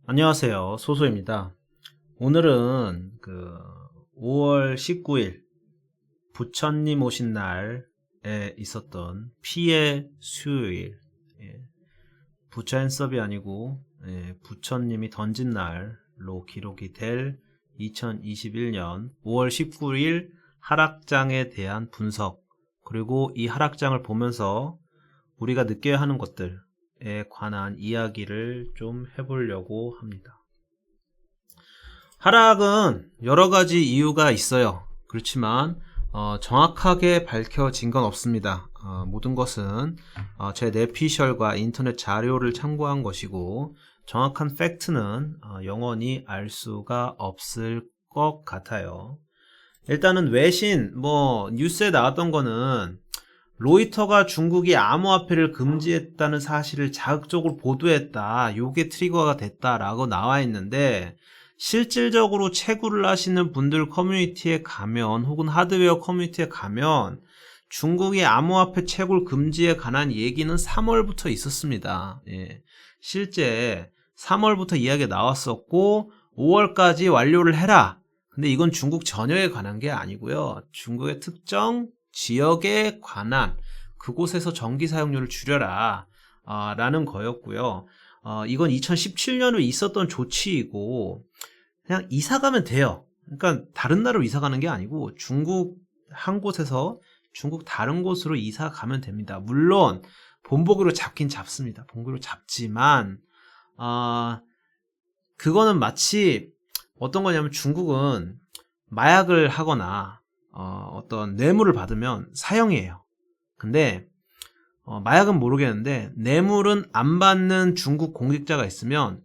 안녕하세요. 소소입니다. 오늘은 5월 19일 부처님 오신 날에 있었던 피해 수요일, 부처 앤섭이 아니고 부처님이 던진 날로 기록이 될 2021년 5월 19일 하락장에 대한 분석, 그리고 이 하락장을 보면서 우리가 느껴야 하는 것들에 관한 이야기를 좀 해보려고 합니다. 하락은 여러 가지 이유가 있어요. 그렇지만 정확하게 밝혀진 건 없습니다. 모든 것은 제 내피셜과 인터넷 자료를 참고한 것이고, 정확한 팩트는 영원히 알 수가 없을 것 같아요. 일단은 외신, 뉴스에 나왔던 거는 로이터가 중국이 암호화폐를 금지했다는 사실을 자극적으로 보도했다, 요게 트리거가 됐다라고 나와 있는데, 실질적으로 채굴을 하시는 분들 커뮤니티에 가면, 혹은 하드웨어 커뮤니티에 가면 중국이 암호화폐 채굴 금지에 관한 얘기는 3월부터 있었습니다. 실제 3월부터 이야기가 나왔었고 5월까지 완료를 해라. 근데 이건 중국 전역에 관한 게 아니고요, 중국의 특정 지역에 관한, 그곳에서 전기 사용료를 줄여라 라는 거였고요. 이건 2017년에 있었던 조치이고 그냥 이사 가면 돼요. 그러니까 다른 나라로 이사 가는 게 아니고 중국 한 곳에서 중국 다른 곳으로 이사 가면 됩니다. 물론 본보기로 잡긴 잡습니다. 본보기로 잡지만 그거는 마치 어떤 거냐면, 중국은 마약을 하거나 어떤 뇌물을 받으면 사형이에요. 근데 마약은 모르겠는데 뇌물은 안 받는 중국 공직자가 있으면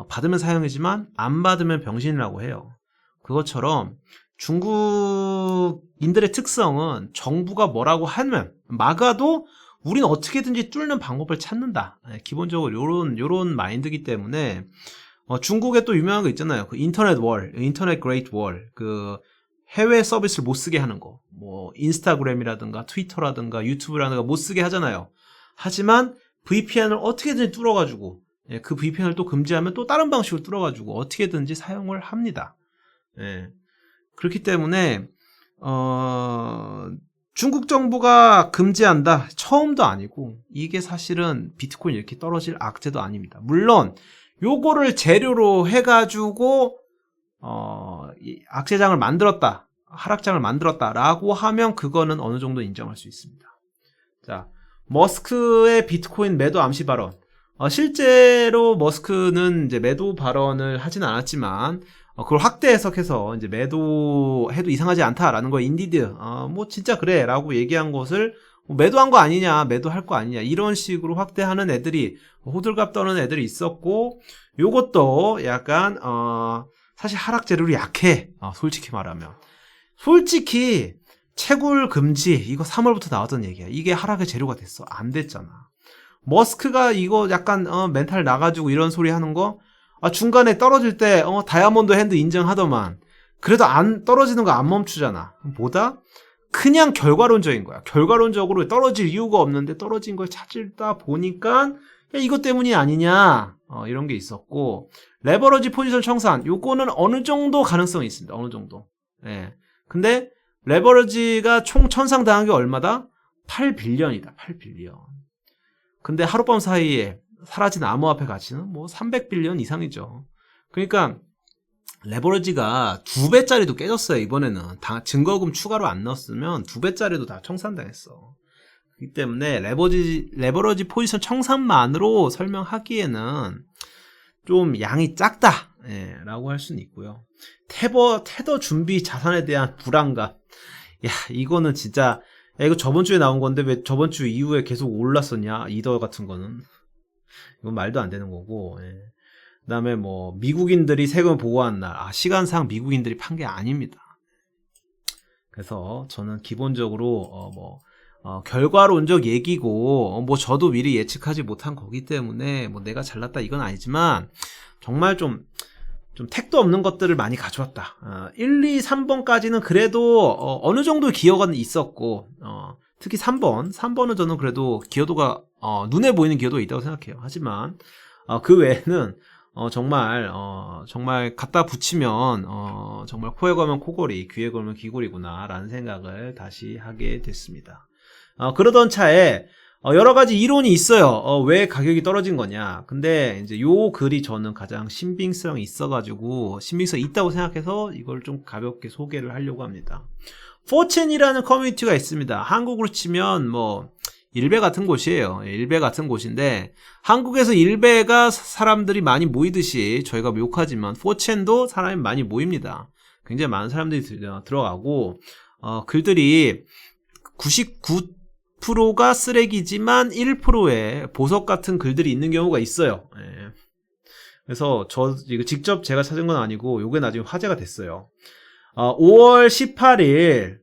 받으면 사형이지만 안 받으면 병신이라고 해요. 그것처럼 중국인들의 특성은 정부가 뭐라고 하면 막아도 우린 어떻게든지 뚫는 방법을 찾는다. 기본적으로 요런 마인드이기 때문에 중국에 또 유명한 거 있잖아요. 그 인터넷 월, 인터넷 그레이트 월, 그 해외 서비스를 못 쓰게 하는 거. 인스타그램이라든가 트위터라든가 유튜브라든가 못 쓰게 하잖아요. 하지만 VPN을 어떻게든지 뚫어가지고, 그 VPN을 또 금지하면 또 다른 방식으로 뚫어가지고 어떻게든지 사용을 합니다. 그렇기 때문에 중국 정부가 금지한다, 처음도 아니고, 이게 사실은 비트코인 이렇게 떨어질 악재도 아닙니다. 물론 요거를 재료로 해가지고 이 악재장을 만들었다, 하락장을 만들었다라고 하면 그거는 어느 정도 인정할 수 있습니다. 자, 머스크의 비트코인 매도 암시 발언. 실제로 머스크는 이제 매도 발언을 하진 않았지만 그걸 확대 해석해서 이제 매도해도 이상하지 않다라는 거, 인디드 진짜 그래라고 얘기한 것을 매도한 거 아니냐, 매도할 거 아니냐, 이런 식으로 확대하는 애들이, 호들갑 떠는 애들이 있었고, 요것도 약간 사실 하락 재료로 약해. 솔직히 말하면. 솔직히 채굴 금지 이거 3월부터 나왔던 얘기야. 이게 하락의 재료가 됐어? 안 됐잖아. 머스크가 이거 약간 멘탈 나가지고 이런 소리 하는 거, 중간에 떨어질 때 다이아몬드 핸드 인정하더만 그래도 안 떨어지는 거 안 멈추잖아. 뭐다? 그냥 결과론적인 거야. 결과론적으로 떨어질 이유가 없는데 떨어진 걸 찾다 보니까 야, 이것 때문이 아니냐, 이런 게 있었고, 레버러지 포지션 청산, 요거는 어느 정도 가능성이 있습니다. 어느 정도. 근데 레버러지가 총 천상당한 게 얼마다? 8빌리언이다. 8빌리언. 근데 하룻밤 사이에 사라진 암호화폐 가치는 300빌리언 이상이죠. 그러니까 레버러지가 2배짜리도 깨졌어요. 이번에는 증거금 추가로 안 넣었으면 2배짜리도 다 청산당했어. 그렇기 때문에 레버러지 포지션 청산만으로 설명하기에는 좀 양이 작다, 라고 할 수는 있고요. 테더 준비 자산에 대한 불안감, 야, 이거는 진짜, 야, 이거 저번 주에 나온 건데 왜 저번 주 이후에 계속 올랐었냐, 이더 같은 거는. 이건 말도 안 되는 거고. 그 다음에 미국인들이 세금 보고한 날, 시간상 미국인들이 판 게 아닙니다. 그래서 저는 기본적으로 결과론적 얘기고, 저도 미리 예측하지 못한 거기 때문에 내가 잘났다 이건 아니지만, 정말 좀 택도 없는 것들을 많이 가져왔다. 1, 2, 3번까지는 그래도 어느 정도 기여가 있었고, 특히 3번은 저는 그래도 기여도가 눈에 보이는 기여도가 있다고 생각해요. 하지만 그 외에는 정말 갖다 붙이면 정말 코에 걸면 코골이, 귀에 걸면 귀골이구나 라는 생각을 다시 하게 됐습니다. 그러던 차에 여러 가지 이론이 있어요. 왜 가격이 떨어진 거냐. 근데 이제 요 글이 저는 가장 신빙성이 있어가지고 신빙성이 있다고 생각해서 이걸 좀 가볍게 소개를 하려고 합니다. 4chan이라는 커뮤니티가 있습니다. 한국으로 치면 뭐 일베 같은 곳이에요. 일베 같은 곳인데 한국에서 일베가 사람들이 많이 모이듯이 저희가 욕하지만 4chan도 사람이 많이 모입니다. 굉장히 많은 사람들이 들어가고 글들이 99%가 쓰레기지만 1%의 보석 같은 글들이 있는 경우가 있어요. 예. 그래서 이거 직접 제가 찾은 건 아니고 요게 나중에 화제가 됐어요. 5월 18일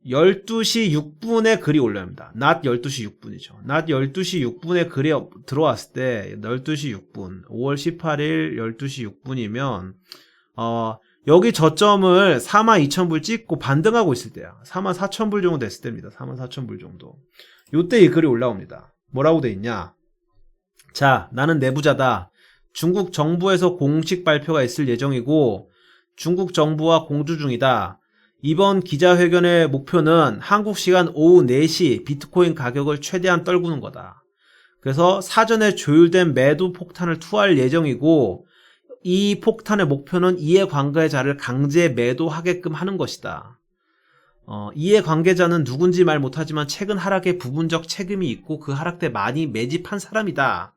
12시 6분에 글이 올라옵니다. 낮 12시 6분이죠. 낮 12시 6분에 글이 들어왔을 때 12시 6분, 5월 18일 12시 6분이면 여기 저점을 42,000불 찍고 반등하고 있을 때야. 44,000불 정도 됐을 때입니다. 44,000불 정도. 요때 이 글이 올라옵니다. 뭐라고 돼 있냐? 자, 나는 내부자다. 중국 정부에서 공식 발표가 있을 예정이고 중국 정부와 공조 중이다. 이번 기자회견의 목표는 한국 시간 오후 4시 비트코인 가격을 최대한 떨구는 거다. 그래서 사전에 조율된 매도 폭탄을 투하할 예정이고 이 폭탄의 목표는 이해관계자를 강제 매도하게끔 하는 것이다. 이해관계자는 누군지 말 못하지만 최근 하락에 부분적 책임이 있고 그 하락 때 많이 매집한 사람이다.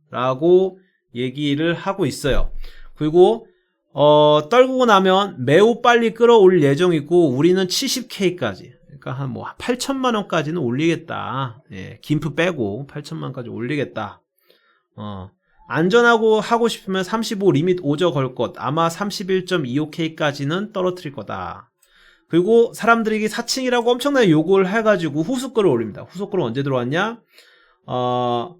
라고 얘기를 하고 있어요. 그리고 떨구고 나면 매우 빨리 끌어올 예정이고 우리는 70K까지 그러니까 한 뭐 8천만원까지는 올리겠다. 예, 김프 빼고 8천만원까지 올리겠다. 안전하고 하고 싶으면 35 리밋 오저 걸 것. 아마 31.25K까지는 떨어뜨릴 거다. 그리고 사람들이 사칭이라고 엄청나게 요구를 해가지고 후속글을 올립니다. 후속글은 언제 들어왔냐? 5월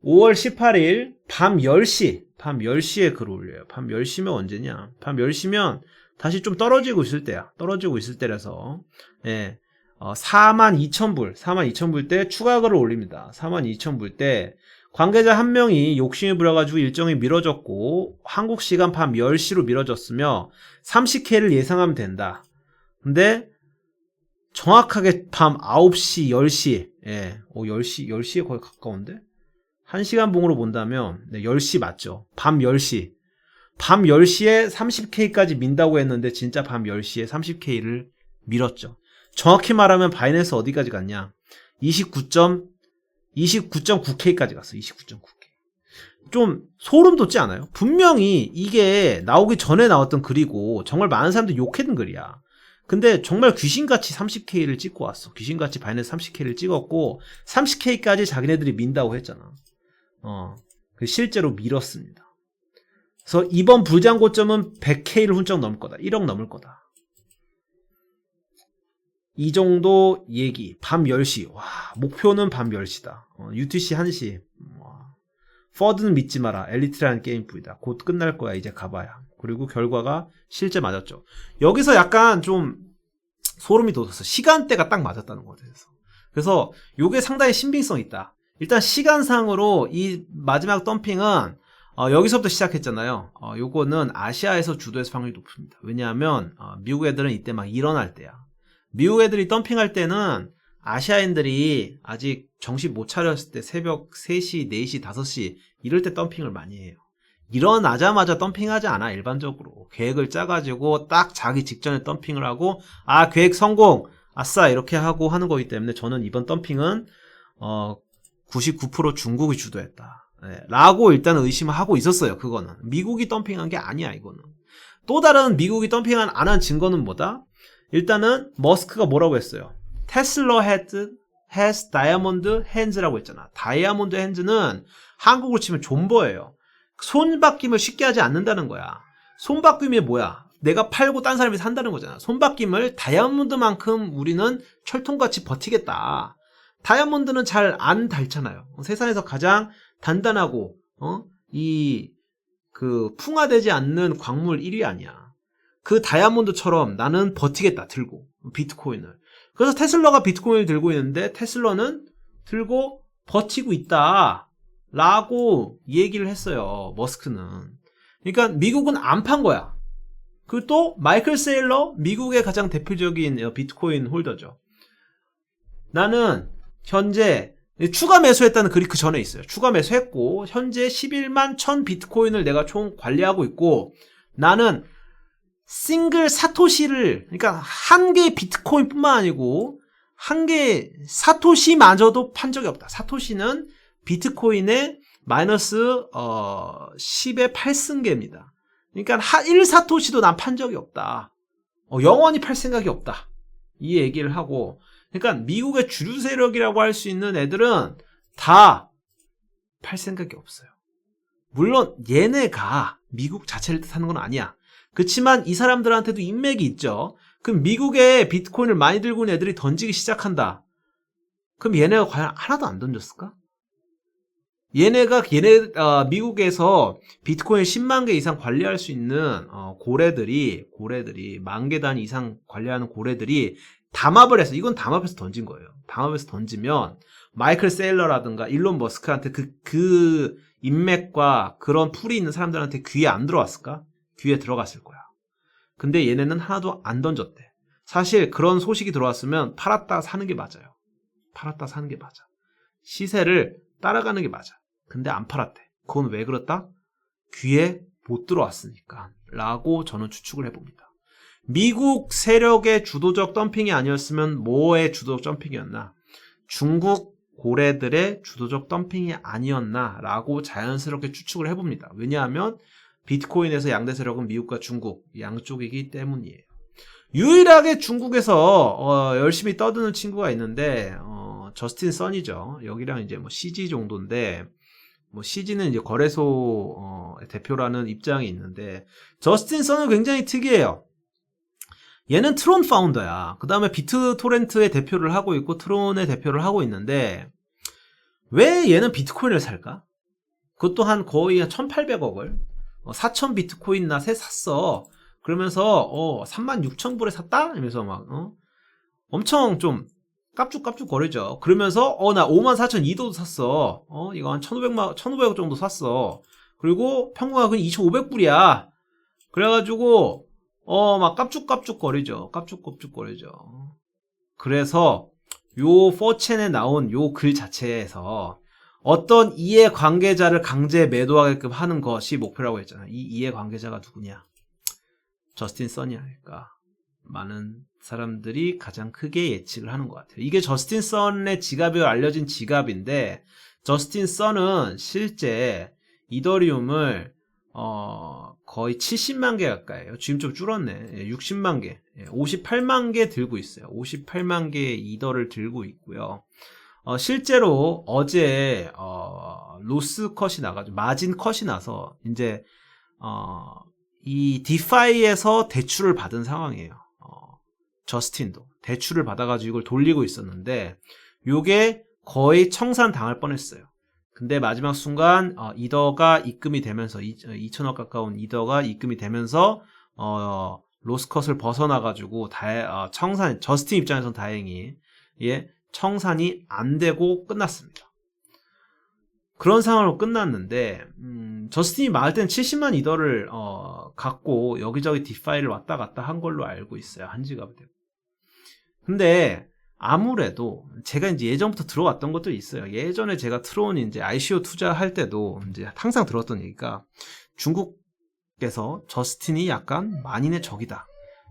18일 밤 10시에 글을 올려요. 밤 10시면 언제냐? 밤 10시면 다시 좀 떨어지고 있을 때야. 떨어지고 있을 때라서, 예, 42,000불 때 추가 글을 올립니다. 42,000불 때 관계자 한 명이 욕심이 부려가지고 일정이 미뤄졌고 한국 시간 밤 10시로 미뤄졌으며 30K를 예상하면 된다. 근데 정확하게 밤 9시, 10시, 예, 10시에 거의 가까운데? 1시간 봉으로 본다면 10시 맞죠? 밤 10시. 밤 10시에 30K까지 민다고 했는데 진짜 밤 10시에 30K를 밀었죠. 정확히 말하면 바이낸스 어디까지 갔냐? 29.9K까지 갔어. 29.9K. 좀 소름 돋지 않아요? 분명히 이게 나오기 전에 나왔던 글이고 정말 많은 사람들이 욕했던 글이야. 근데 정말 귀신같이 30K를 찍고 왔어. 귀신같이 바이낸스 30K를 찍었고 30K까지 자기네들이 민다고 했잖아. 실제로 밀었습니다. 그래서 이번 불장 고점은 100K를 훌쩍 넘을 거다. 1억 넘을 거다. 이 정도 얘기. 밤 10시. 와, 목표는 밤 10시다. UTC 1시. 퍼드는 믿지 마라. 엘리트라는 게임뿐이다. 곧 끝날 거야. 이제 가봐야. 그리고 결과가 실제 맞았죠. 여기서 약간 좀 소름이 돋았어. 시간대가 딱 맞았다는 거에 대해서. 그래서 요게 상당히 신빙성 있다. 일단 시간상으로 이 마지막 덤핑은 여기서부터 시작했잖아요. 요거는 아시아에서 주도해서 확률이 높습니다. 왜냐하면 미국 애들은 이때 막 일어날 때야. 미국 애들이 덤핑할 때는 아시아인들이 아직 정신 못 차렸을 때 새벽 3시, 4시, 5시 이럴 때 덤핑을 많이 해요. 일어나자마자 덤핑하지 않아. 일반적으로 계획을 짜가지고 딱 자기 직전에 덤핑을 하고 계획 성공! 아싸! 이렇게 하고 하는 거기 때문에 저는 이번 덤핑은 99% 중국이 주도했다. 네, 라고 일단 의심을 하고 있었어요. 그거는 미국이 덤핑한 게 아니야. 이거는 또 다른 미국이 덤핑 안 한 증거는 뭐다? 일단은 머스크가 뭐라고 했어요? 테슬라 has diamond hands라고 했잖아. 다이아몬드 핸즈는 한국으로 치면 존버예요. 손바뀜을 쉽게 하지 않는다는 거야. 손바뀜이 뭐야? 내가 팔고 딴 사람이 산다는 거잖아. 손바뀜을 다이아몬드만큼 우리는 철통같이 버티겠다. 다이아몬드는 잘 안 닳잖아요. 세상에서 가장 단단하고 풍화되지 않는 광물 1위 아니야. 그 다이아몬드처럼 나는 버티겠다. 들고 비트코인을. 그래서 테슬라가 비트코인을 들고 있는데 테슬라는 들고 버티고 있다 라고 얘기를 했어요. 머스크는. 그러니까 미국은 안 판 거야. 그리고 또 마이클 세일러, 미국의 가장 대표적인 비트코인 홀더죠. 나는 현재 추가 매수했다는 글이 그 전에 있어요. 추가 매수했고 현재 11만 1000 비트코인을 내가 총 관리하고 있고, 나는 싱글 사토시를, 그러니까 한 개의 비트코인뿐만 아니고 한 개의 사토시마저도 판 적이 없다. 사토시는 비트코인의 마이너스 10의 8승계입니다. 그러니까 1사토시도 난 판 적이 없다. 영원히 팔 생각이 없다. 이 얘기를 하고, 그러니까 미국의 주류 세력이라고 할 수 있는 애들은 다 팔 생각이 없어요. 물론 얘네가 미국 자체를 뜻하는 건 아니야. 그렇지만 이 사람들한테도 인맥이 있죠. 그럼 미국에 비트코인을 많이 들고 있는 애들이 던지기 시작한다. 그럼 얘네가 과연 하나도 안 던졌을까? 미국에서 비트코인 10만 개 이상 관리할 수 있는 고래들이 만 개 단위 이상 관리하는 고래들이 담합을 해서, 이건 담합해서 던진 거예요. 담합해서 던지면 마이클 세일러라든가 일론 머스크한테 그 인맥과 그런 풀이 있는 사람들한테 귀에 안 들어왔을까? 귀에 들어갔을 거야. 근데 얘네는 하나도 안 던졌대. 사실 그런 소식이 들어왔으면 팔았다 사는 게 맞아요. 팔았다 사는 게 맞아. 시세를 따라가는 게 맞아. 근데 안 팔았대. 그건 왜 그렇다? 귀에 못 들어왔으니까 라고 저는 추측을 해봅니다. 미국 세력의 주도적 덤핑이 아니었으면 뭐의 주도적 덤핑이었나? 중국 고래들의 주도적 덤핑이 아니었나 라고 자연스럽게 추측을 해봅니다. 왜냐하면 비트코인에서 양대 세력은 미국과 중국 양쪽이기 때문이에요. 유일하게 중국에서 열심히 떠드는 친구가 있는데 저스틴 선이죠. 여기랑 이제 뭐 CG 정도인데, 뭐 CG는 이제 거래소 대표라는 입장이 있는데, 저스틴 선은 굉장히 특이해요. 얘는 트론 파운더야. 그 다음에 비트토렌트의 대표를 하고 있고 트론의 대표를 하고 있는데, 왜 얘는 비트코인을 살까? 그것도 한 거의 1800억을 4000 비트코인나 새 샀어. 그러면서 36,000불에 샀다? 이러면서 막 엄청 좀 깝죽깝죽 거리죠. 그러면서 나 54,002도도 샀어. 이거 한 1,500억 정도 샀어. 그리고 평균가격은 2,500불이야. 그래가지고 막 깝죽깝죽 거리죠. 깝죽깝죽 거리죠. 그래서 요 4chan에 나온 요 글 자체에서 어떤 이해관계자를 강제 매도하게끔 하는 것이 목표라고 했잖아. 이 이해관계자가 누구냐? 저스틴 선이 아닐까. 많은 사람들이 가장 크게 예측을 하는 것 같아요. 이게 저스틴 선의 지갑이 알려진 지갑인데, 저스틴 선은 실제 이더리움을 거의 70만 개 가까이에요. 지금 좀 줄었네. 60만 개, 58만 개 들고 있어요. 58만 개의 이더를 들고 있고요. 실제로 어제 로스 컷이 나가지고 마진 컷이 나서 이제 이 디파이에서 대출을 받은 상황이에요. 저스틴도 대출을 받아가지고 이걸 돌리고 있었는데 요게 거의 청산 당할 뻔했어요. 근데 마지막 순간 이더가 입금이 되면서 2천억 가까운 이더가 입금이 되면서 로스컷을 벗어나가지고 청산, 저스틴 입장에서는 다행히 청산이 안 되고 끝났습니다. 그런 상황으로 끝났는데 저스틴이 말할 때는 70만 이더를 갖고 여기저기 디파이를 왔다 갔다 한 걸로 알고 있어요. 한 지갑이 되고. 근데 아무래도 제가 이제 예전부터 들어왔던 것들이 있어요. 예전에 제가 트론 이제 ICO 투자할 때도 이제 항상 들었던 얘기가, 중국에서 저스틴이 약간 만인의 적이다.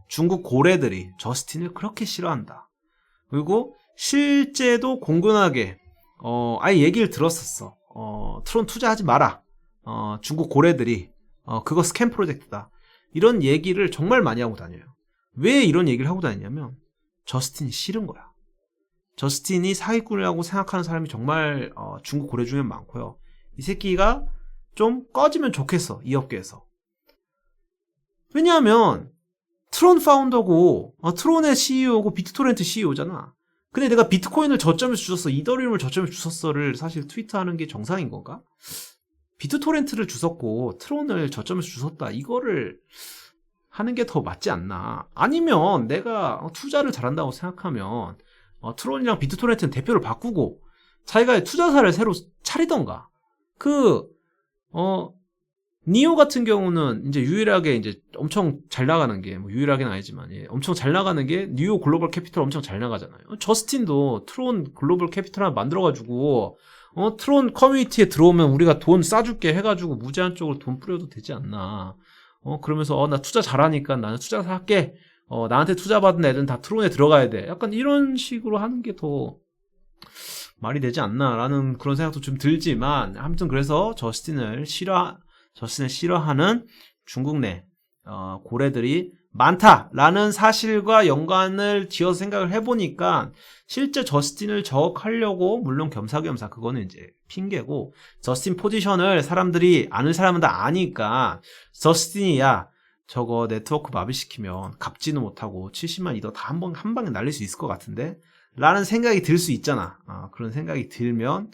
중국 고래들이 저스틴을 그렇게 싫어한다. 그리고 실제도 공공하게 아예 얘기를 들었었어. 트론 투자하지 마라. 중국 고래들이 그거 스캠 프로젝트다. 이런 얘기를 정말 많이 하고 다녀요. 왜 이런 얘기를 하고 다니냐면 저스틴이 싫은 거야. 저스틴이 사기꾼이라고 생각하는 사람이 정말 중국 고래 중에 많고요. 이 새끼가 좀 꺼지면 좋겠어, 이 업계에서. 왜냐하면 트론 파운더고 트론의 CEO고 비트토렌트 CEO잖아. 근데 내가 비트코인을 저점에서 주웠어, 이더리움을 저점에서 주웠어를 사실 트위터하는 게 정상인 건가? 비트토렌트를 주웠고 트론을 저점에서 주웠다, 이거를 하는 게 더 맞지 않나? 아니면 내가 투자를 잘한다고 생각하면 트론이랑 비트토렌트는 대표를 바꾸고 자기가 투자사를 새로 차리던가. 니오 같은 경우는 이제 유일하게 이제 엄청 잘 나가는 게, 뭐 유일하게는 아니지만, 예, 엄청 잘 나가는 게 니오 글로벌 캐피털 엄청 잘 나가잖아요. 저스틴도 트론 글로벌 캐피털 하나 만들어가지고, 트론 커뮤니티에 들어오면 우리가 돈 싸줄게 해가지고 무제한 쪽으로 돈 뿌려도 되지 않나. 그러면서, 나 투자 잘하니까 나는 투자사 할게. 나한테 투자받은 애들은 다 트론에 들어가야 돼. 약간 이런 식으로 하는 게 더 말이 되지 않나라는 그런 생각도 좀 들지만, 아무튼 그래서 저스틴을 싫어하는 중국 내 고래들이 많다라는 사실과 연관을 지어서 생각을 해보니까 실제 저스틴을 저격하려고, 물론 겸사겸사 그거는 이제 핑계고, 저스틴 포지션을 사람들이 아는 사람은 다 아니까 저스틴이 야 저거 네트워크 마비시키면 갚지는 못하고 70만 이더 다 한 방에 날릴 수 있을 것 같은데 라는 생각이 들 수 있잖아. 그런 생각이 들면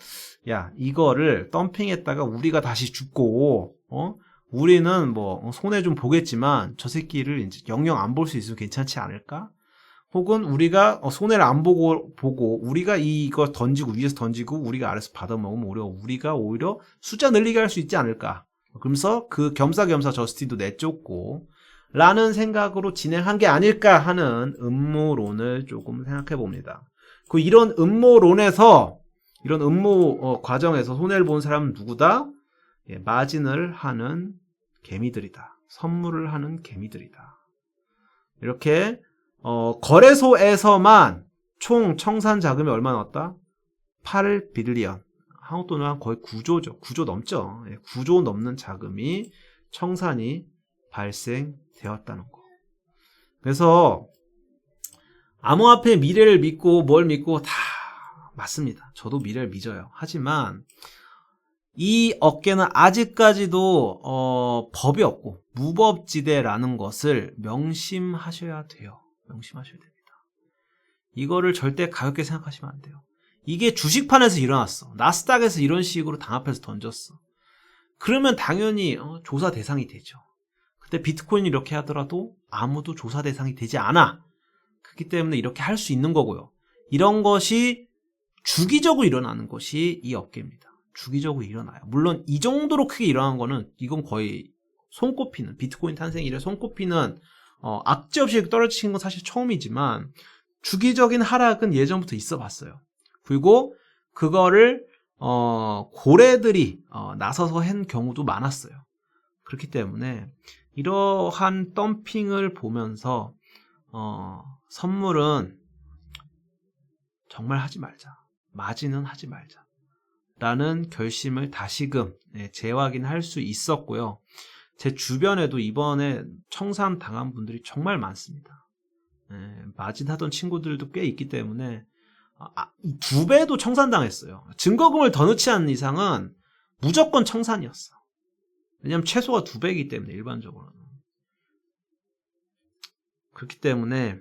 야 이거를 덤핑했다가 우리가 다시 죽고 우리는 뭐 손해 좀 보겠지만 저 새끼를 이제 영영 안 볼 수 있으면 괜찮지 않을까? 혹은 우리가 손해를 안 보고 우리가 이거 던지고 위에서 던지고 우리가 아래서 받아먹으면 우리가 오히려 숫자 늘리게 할 수 있지 않을까? 그러면서 그 겸사겸사 저스틴도 내쫓고 라는 생각으로 진행한 게 아닐까 하는 음모론을 조금 생각해 봅니다. 이런 음모론에서, 이런 음모 과정에서 손해를 본 사람은 누구다? 예, 마진을 하는 개미들이다. 선물을 하는 개미들이다. 이렇게 거래소에서만 총 청산 자금이 얼마 나왔다? 8빌리언. 한국 돈으로 한 거의 9조죠. 9조 넘죠. 9조 넘는 자금이 청산이 발생되었다는 거. 그래서 암호화폐 미래를 믿고 뭘 믿고 다 맞습니다. 저도 미래를 믿어요. 하지만 이 업계는 아직까지도 법이 없고 무법지대라는 것을 명심하셔야 돼요. 명심하셔야 됩니다. 이거를 절대 가볍게 생각하시면 안 돼요. 이게 주식판에서 일어났어. 나스닥에서 이런 식으로 당합해서 던졌어. 그러면 당연히 조사 대상이 되죠. 근데 비트코인이 이렇게 하더라도 아무도 조사 대상이 되지 않아. 그렇기 때문에 이렇게 할 수 있는 거고요. 이런 것이 주기적으로 일어나는 것이 이 업계입니다. 주기적으로 일어나요. 물론 이 정도로 크게 일어난 거는 이건 거의 손꼽히는, 비트코인 탄생 이래 손꼽히는 악재 없이 떨어지는 건 사실 처음이지만 주기적인 하락은 예전부터 있어 봤어요. 그리고 그거를 고래들이 나서서 한 경우도 많았어요. 그렇기 때문에 이러한 덤핑을 보면서 선물은 정말 하지 말자. 마진은 하지 말자. 라는 결심을 다시금 재확인할 수 있었고요. 제 주변에도 이번에 청산 당한 분들이 정말 많습니다. 마진 하던 친구들도 꽤 있기 때문에 2배도 청산당했어요. 증거금을 더 넣지 않는 이상은 무조건 청산이었어. 왜냐면 최소가 2배이기 때문에 일반적으로는. 그렇기 때문에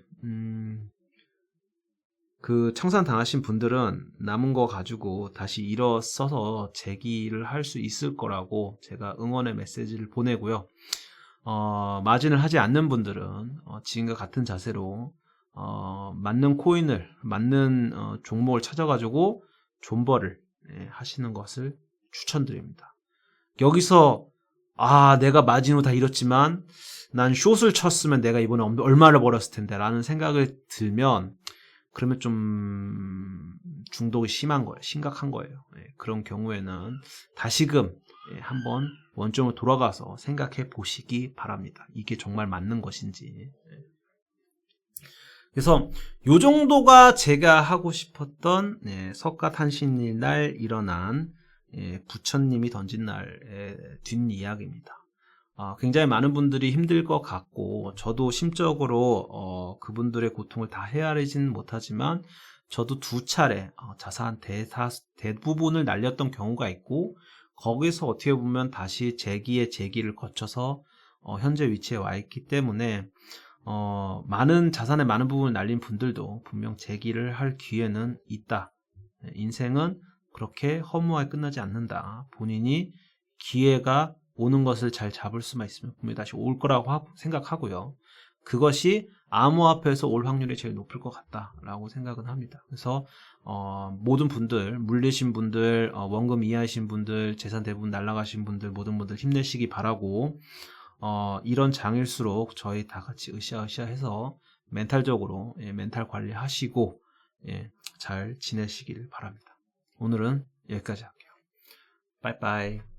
그 청산 당하신 분들은 남은 거 가지고 다시 일어서서 재기를 할 수 있을 거라고 제가 응원의 메시지를 보내고요. 마진을 하지 않는 분들은 지금과 같은 자세로 맞는 코인을, 맞는 종목을 찾아가지고 존버를 하시는 것을 추천드립니다. 여기서 내가 마진으로 다 잃었지만 난 숏을 쳤으면 내가 이번에 얼마를 벌었을 텐데 라는 생각을 들면 그러면 좀 중독이 심한 거예요. 심각한 거예요. 그런 경우에는 다시금 한번 원점으로 돌아가서 생각해 보시기 바랍니다. 이게 정말 맞는 것인지. 그래서 요 정도가 제가 하고 싶었던 석가탄신일 날 일어난 부처님이 던진 날의 뒷이야기입니다. 굉장히 많은 분들이 힘들 것 같고 저도 심적으로 그분들의 고통을 다 헤아리지는 못하지만 저도 2차례 자산 대부분을 날렸던 경우가 있고 거기서 어떻게 보면 다시 재기를 거쳐서 현재 위치에 와 있기 때문에 많은 자산의 많은 부분을 날린 분들도 분명 재기를 할 기회는 있다. 인생은 그렇게 허무하게 끝나지 않는다. 본인이 기회가 오는 것을 잘 잡을 수만 있으면 분명히 다시 올 거라고 생각하고요. 그것이 암호화폐에서 올 확률이 제일 높을 것 같다라고 생각은 합니다. 그래서 모든 분들, 물리신 분들, 원금 이하이신 분들, 재산 대부분 날라가신 분들, 모든 분들 힘내시기 바라고, 이런 장일수록 저희 다 같이 으쌰으쌰해서 멘탈적으로 멘탈 관리하시고 잘 지내시길 바랍니다. 오늘은 여기까지 할게요. 빠이빠이.